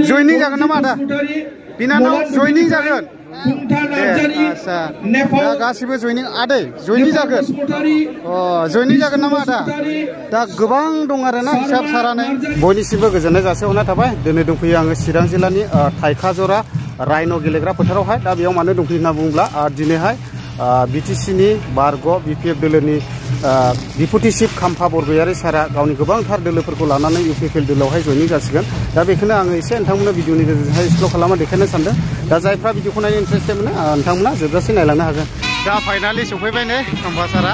जयनिं जागोन नामा आदा बिनानाव जयनिं जागोन गासिबो जयनिं आदै जयनिं जागोन जयनिं जागोन नामा आदा दा गोबां दं आरोना हिसाब सारानो बयनिसिमबो गोजोननाय जासिहरनाय थाबाय दिनै दंफैयो आङो चिरां जिल्लानि थाइखाजरा रायन' गेलेग्रा फोथारावहाय दा बेयाव मानो दंफैयो होनना बुङोब्ला दिनैहाय BTC नि बारग' BPF दोलोनि डिपुटि चिफ खाम्फा बरगयारि सारा गावनि गोबांथार दोलोफोरखौ लानानै UPPL दोलोआवहाय जयनिं जासिगोन दा बेखौनो आङो एसे नोंथांमोननो भिडिअनि गेजेरजोंहाय एक्सप्ल'र खालामना देखायनो सानदों दा जायफ्रा भिडिअखौ नायनो इन्टारेस्टेड मोनो नोंथांमोना जोबजासे नायलांनो हागोन दा फाइनालि सफैबाय नै खाम्फा सारा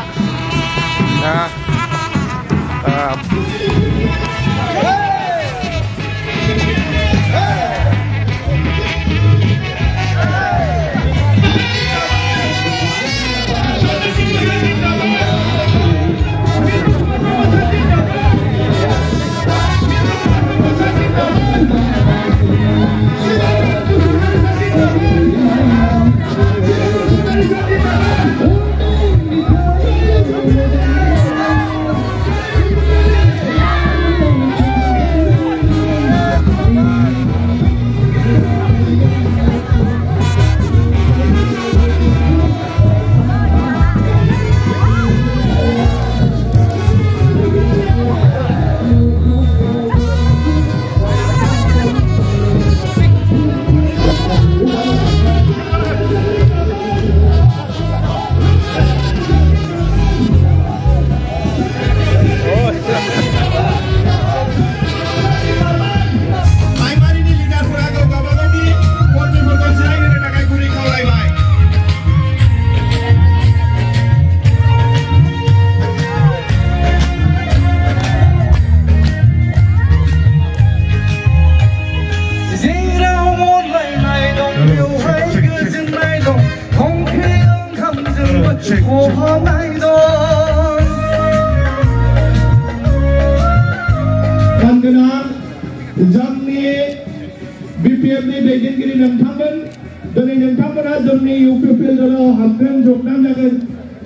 जोंनि BPF नि दैदेनगिरि नोंथांमोन दिनै नोंथांमोना जोंनि UPPL दोलोआव हाबगोन जगदान जागोन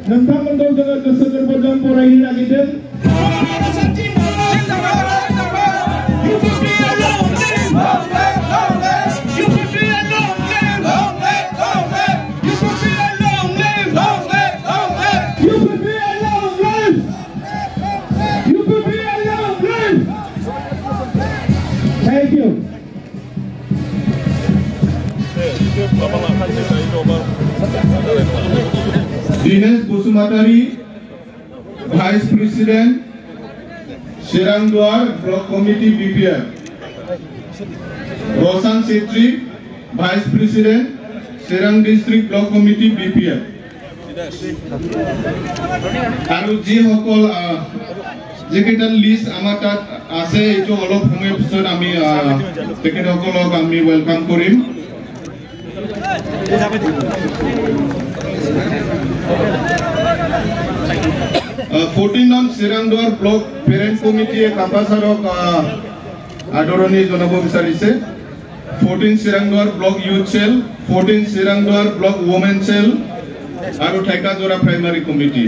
नोंथांमोनखौ जोङो गोसो गोरबोजों बरायनो नागिरदों Thank you. Dinesh Busumatari, Vice President, Sirangdwar Block Committee BPF. Roshan Setri, Vice President, Sirang District Block Committee BPF. Aru ji hokol যেকেইটা লিষ্ট আমাৰ তাত আছে এইটো অলপ সময় পিছত আমি তেখেতসকলক আমি ওয়েলকাম কৰিম 14 নং চিৰাংদুৱাৰ ব্লক পেৰেন্ট কমিটিয়ে কাম্পাছাৰক আদৰণি জনাব বিচাৰিছে 14 Chirangduar block youth cell 14 Chirangduar block women cell আৰু ঠেকাজোৰা প্ৰাইমাৰী কমিটি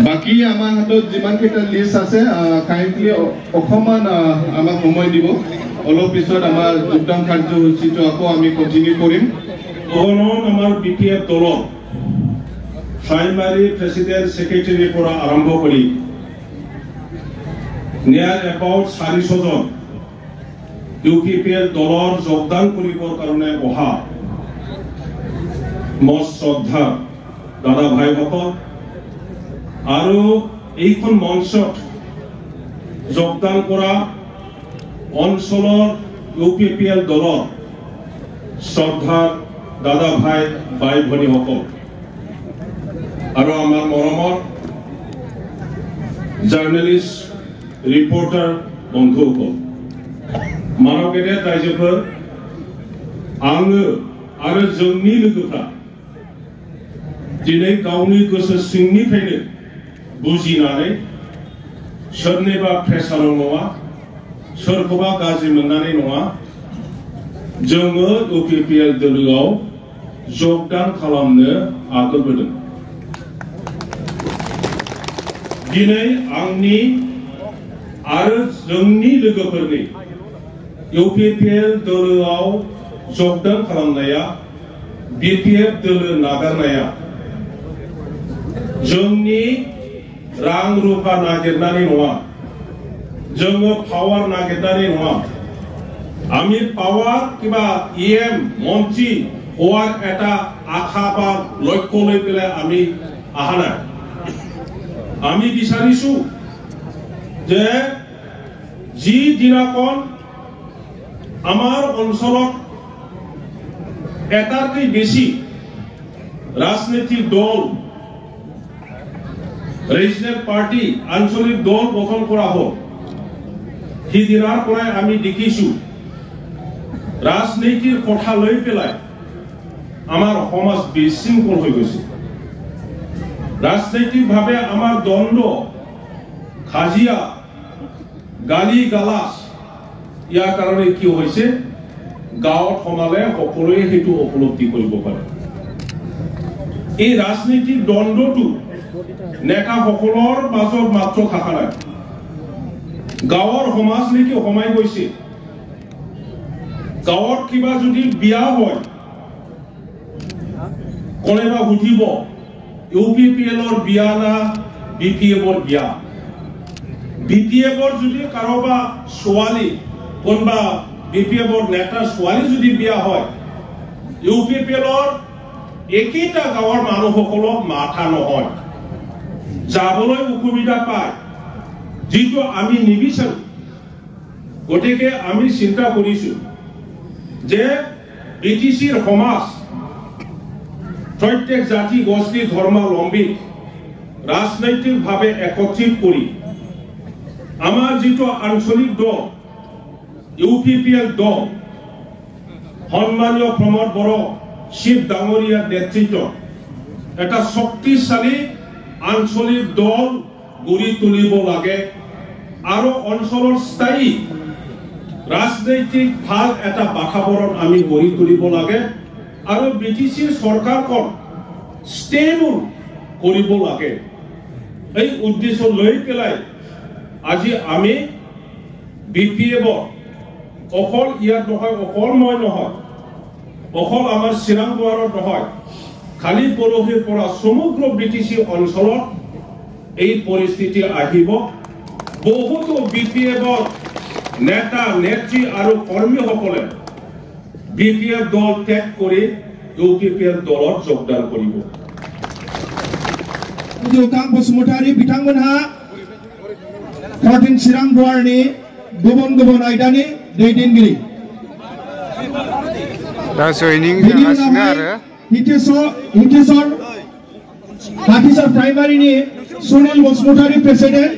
বাকি আমাৰ হাতত যিমান কেইটা লিষ্ট আছে কাইণ্ডলি অকমান আমাক সময় দিব অলপ পিছত আমাৰ যোগদান কাৰ্যসূচীটো আকৌ আমি কন্টিনিউ কৰিম আমাৰ BPF দল প্ৰাইমাৰী প্ৰেসিডেন্ট সেক্ৰেটাৰীৰ পৰা আৰম্ভ কৰি নিয়াৰ এবাউট 400 জন UPPL দলৰ যোগদান কৰিবৰ কাৰণে অহা মোৰ শ্ৰদ্ধা দাদা ভাইসকল আৰু এইখন মঞ্চত যোগদান কৰা অঞ্চলৰ UPPL দলৰ শ্ৰদ্ধা দাদা ভাই ভাই ভনীসকল আৰু আমাৰ মৰমৰ জাৰ্নেলিষ্ট ৰিপৰ্টাৰ বন্ধুসকল मानव गेदेर रायजोफोर आङो आरो जोंनि लोगोफ्रा दिनै गावनि गोसो सिंनिफ्रायनो बुजिनानै सोरनिबा प्रेसाराव नङा सोरखौबा गाज्रि मोननानै नङा जोङो UPPL दोलोआव जगदान खालामनो आगोलबोदों। दिनै आंनि आरो जोंनि लोगोफोरनि इउपिपिएल दोलोआव जगदान खालामनाया बिपिएफ दोलो नागारनाया जोंनि रां रुफा नागिरनानै नङा, जोङो पावार नागिरनानै नङा। আমি পাওয়ার কিবা ইএম মন্ত্রী হওয়ার এটা আশা বা লক্ষ্য লৈ পেলাই আমি আহা নাই। আমি বিচাৰিছো যে যি দিনাখন আমাৰ অঞ্চলত এটাতকৈ বেছি ৰাজনৈতিক দল, ৰিজনেল পাৰ্টি, আঞ্চলিক দল গঠন কৰা হ'ল, সিদিনাৰ পৰাই আমি দেখিছো ৰাজনীতিৰ কথা লৈ পেলাই আমাৰ সমাজ বিশৃংখল হৈ গৈছে। ৰাজনৈতিকভাৱে আমাৰ দ্বন্দ্ব, খাজিয়া, গালি গালাজ, ইয়াৰ কাৰণে কি হৈছে গাঁৱত সমালে সকলোৱে সেইটো উপলব্ধি কৰিব পাৰে। এই ৰাজনীতিক দ্বন্দ্বটো নেতাসকলৰ মাজত মাত্ৰ থকা নাই, গাঁৱৰ সমাজলৈকে সোমাই গৈছে। গাঁৱত কিবা যদি বিয়া হয় কোনোবা সুধিব ইউপিপিএলৰ বিয়া না বিপিএফৰ বিয়া। বিপিএফৰ যদি কাৰোবাৰ ছোৱালী, কোনোবা বিপিএফৰ নেতাৰ ছোৱালী যদি বিয়া হয়, ইউপিপিএলৰ একেইটা গাঁৱৰ মানুহসকলক মাথা নহয়, যাবলৈ অসুবিধা পায়, যিটো আমি নিবিচাৰো। গতিকে আমি চিন্তা কৰিছো যে বিটিচিৰ সমাজ প্ৰত্যেক জাতি গোষ্ঠী ধৰ্মাৱলম্বী ৰাজনৈতিকভাৱে একত্ৰিত কৰি আমাৰ যিটো আঞ্চলিক দল ইউপিপিএল দল সন্মানীয় প্ৰমোদ বড়ো শিৱ ডাঙৰীয়াৰ নেতৃত্বত এটা শক্তিশালী আঞ্চলিক দল গঢ়ি তুলিব লাগে আৰু অঞ্চলৰ স্থায়ী ৰাজনৈতিক ভাল এটা বাতাবৰণ আমি গঢ়ি তুলিব লাগে আৰু বিটিচিৰ চৰকাৰখন ষ্টেবল কৰিব লাগে। এই উদ্দেশ্য লৈ পেলাই আজি আমি বিপিএফৰ অকল ইয়াত নহয়, অকল মই নহয়, অকল আমাৰ চিৰাং দুৱাৰত নহয়, খালি পৰহিৰ পৰা সমগ্ৰ বিটিচি অঞ্চলত এই পৰিস্থিতি আহিব। বহুতো বিপিএফৰ নেতা নেত্ৰী আৰু কৰ্মীসকলে বিপিএফ দল ত্যাগ কৰি ইউপিপিএল দলত যোগদান কৰিব। কাং বসুমतारी बिथांमोनहा 14 चिरां दुवारनि गुबुन गुबुन आयदानि दैदेनगिरि। दा जयनिं जागासिनो आरो हाथिसर प्राइमारिनि सुनील बसुमतारी प्रेसिडेंट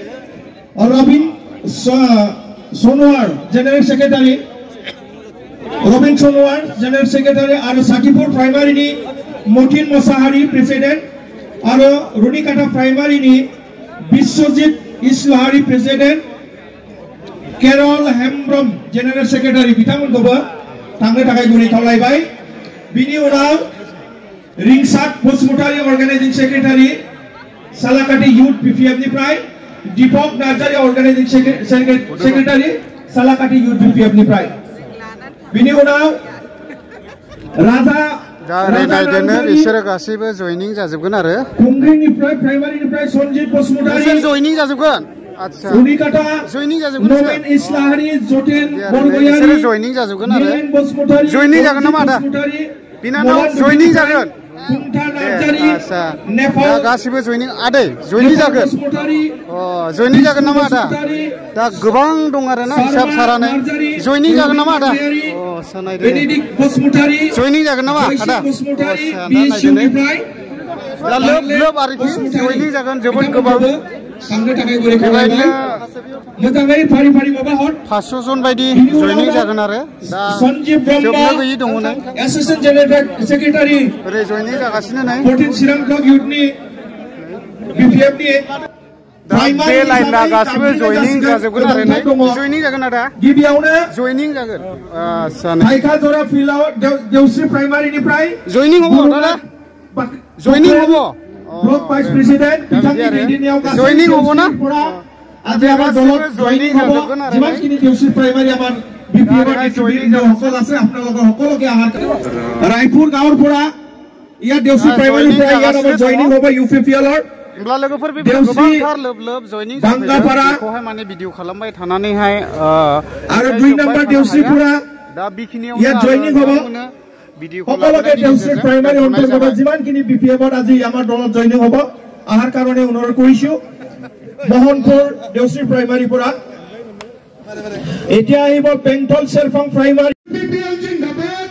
और Rabin Sonowar general secretary, Rabin Sonowar general secretary और साकीपुर प्राइमारिनि मतिन मोसाहारी प्रेसिडेंट और रुनिकाटा प्राइमारिनि Biswajit Islahari president, Keral Hembram general secretary बिथांमोनखौबो थांनो थाखाय गुरै खावलायबाय। बिनि उनाव Rinsad Basumatary organising secretary Salakati youth पिपिएफनिफ्राय, Dipak Narzary organising secretary Salakati youth पिपिएफनिफ्राय। बिनि उनाव राजा बिसोरो गासैबो जयनिं जाजोबगोन आरो कुंग्रिनिफ्राय प्राइमारिनिफ्राय सन्जित बसुमतारी जयनिं जाजोबगोन। आच्छा रुनिकाटा जयनिं जाजोबगोन, नवीन इस्लाहारी, जतेन बरगयारी, जयनिं जाजोबगोन आरो बसुमतारी जयनिं जागोन नामा आदा बिनानाव जयनिं जागोन। आच्छा दा गासिबो जयनिं आदै जयनिं जागोन। जयनिं जागोन नामा आदा? दा गोबां दं आरो ना हिसाब सारानो जयनिं जागोन नामा आदा? जयनिं जागोन नामा आदा? दा लोब लोब आरोखि जयनिं जागोन जोबोद गोबां। मोजाङै फारि फारि माबा हर 500 जन बायदि जयनिं जागोन आरो दा जोबनो गैयै दङ नै एसोसिएट जनरल सेक्रेटारि ओरै जयनिं जागासिनो नै 14 चिरां ब्लक इउथनि बिपिएफनि बे लाइनना गासिबो जयनिं जाजोबगोन आरो नै जयनिं जागोन आदा गिबियावनो जयनिं जागोन आच्छा थाइखाजरा फिल्डआव देवस्रि प्राइमारिनिफ्राय जयनिं हबो दादा जयनिं हबो ब्लक भाइस प्रेसिडेन्ट बिथांनि दैदेननायाव गासै जयनिं हबो ना আজি আমাৰ দলত জয়নিং হ'ব যিমানখিনি দেউচি প্ৰাইমাৰী আমাৰ বিপিএমৰ সকল আছে আপোনালোকৰ সকলোকে আহাৰ ৰায়পুৰ গাঁৱৰ পৰা ইয়াত দেউচি প্ৰাইমাৰীৰ পৰা ইয়াত আমাৰ জয়নিং হ'ব ইউপিপিএলৰ होमब्ला लोगोफोर बे गोबांथार लोब लोब जयनिं जाबाय माने भिडिअ खालामबाय थानानैहाय आरो 2 नम्बर देउस्रिपुरा दा बेखिनियाव ইয়াত জয়निং হ'ব भिडिअ সকলোকে দেউচি প্ৰাইমাৰী অন্তৰ্গত যিমানখিনি বিপিএমত আজি আমাৰ দলত জয়নিং হ'ব আহাৰ কাৰণে অনুৰোধ কৰিছো মোহনপুৰ দেউচি প্ৰাইমাৰী পৰা এতিয়া আহিব পেন্টল চেলফং প্ৰাইমাৰী বিপিএল জিন্দাবাদ